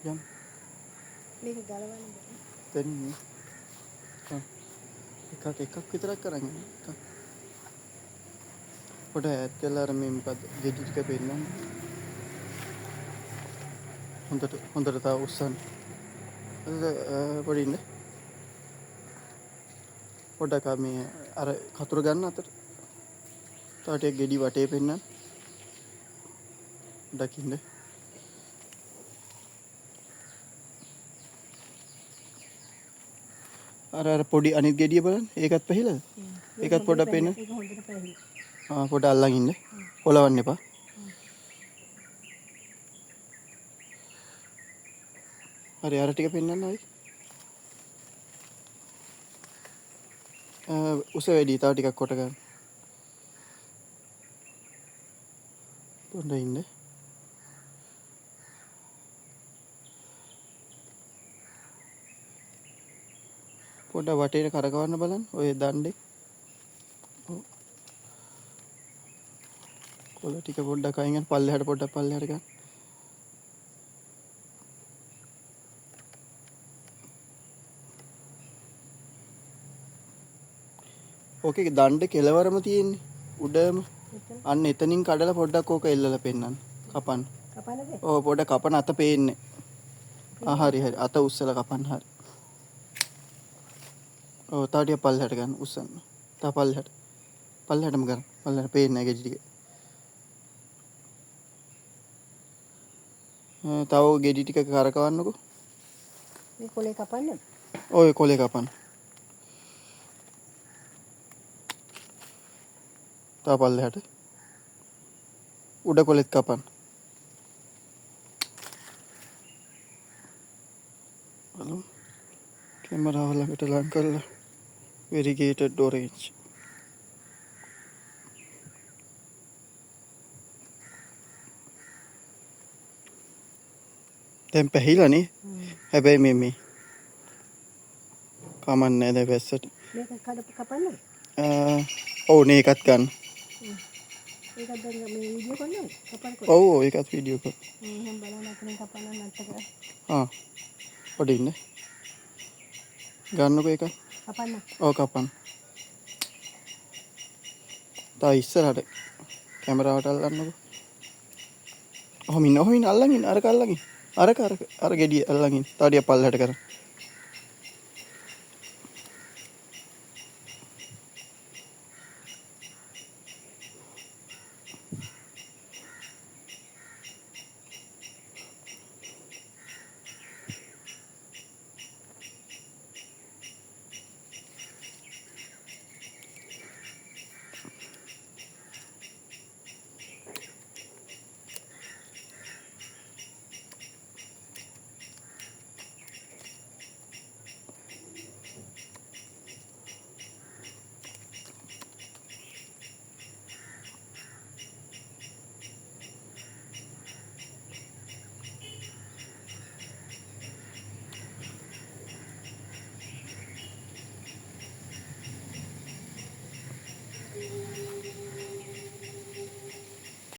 යම් මේක ගලවන්න දෙන්නේ. එකක් විතරක් කරන් යන්න. පොඩ ඈත් කරලා අර මේ මොකද්ද ගෙඩි ටික පෙන්නන්න. හොඳට තව උස්සන්න. පොඩි ඉන්න. පොඩක් මේ අර කතුර ගන්න අතට. තව ටික ගෙඩි වටේ පෙන්නන්න. දකින්න. අර පොඩි අනිත් ගෙඩිය බලන්න. ඒකත් පැහිලාද? ඒකත් පොඩක් පෙන්න. ඒක හොඳට පැහැදිලි. පොඩ අල්ලන් ඉන්න. පොලවන්න එපා. හරි අර ටික පෙන්නන්න ආයි. උස වැඩි තව ටිකක් කොට ගන්න. පොඩ ඉන්න. පොඩ වටේට කරකවන්න බලන්න. ඔය දණ්ඩේ. කොළ ටික පොඩ්ඩක් අයින් ගන්න. පල්ලෙහාට පොඩ්ඩක් පල්ලෙහාට ගන්න. ඕකේ දණ්ඩේ කෙලවරම තියෙන්නේ. උඩම. අන්න එතනින් කඩලා පොඩ්ඩක් ඕක එල්ලලා පෙන්නන්න. කපන්න. කපන්නද? ඔව් පොඩ කපන අත පේන්නේ. හරි අත උස්සලා කපන්න හරි. ඔව් තව ටික පල්ලෙහාට ගන්න උස්සන්න. තව පල්ලෙහාටම ගන්න. පල්ලෙහාට පේන්නේ නැහැ ගෙඩි ටික. තව ගෙඩි ටික කරකවන්නකෝ. මේ කොලේ කපන්නද? ඔය කොලේ කපන්න. තව පල්ලෙහාට. උඩ කොලෙත් කපන්න. බලමු. කැමරාව ළඟට ලං කරලා variegated orange. දැන් පැහිලානේ. හැබැයි මේ කමන්නේ දැන් වැස්සට. මේක කපන්නද? ඔව් නේ එකත් ගන්න. ඒකත් දැන් මේ වීඩියෝ කරන්නේ කපන්න කො. ඔව් ඒකත් වීඩියෝ කර. මම බලන්න අපේ කපන්න නැත්තක. පොඩි ඉන්න. ගන්නකෝ ඒක. කපන්න. ඔව් කපන්න. තා ඉස්සරහට කැමරාවට අල්ලන්නකෝ. ඔහොම ඉන්න අල්ලන් ඉන්න අරක අල්ලන් ඉන්න. අර ගෙඩිය අල්ලන් ඉන්න. තාඩිය පල්ලෙහාට කරන්.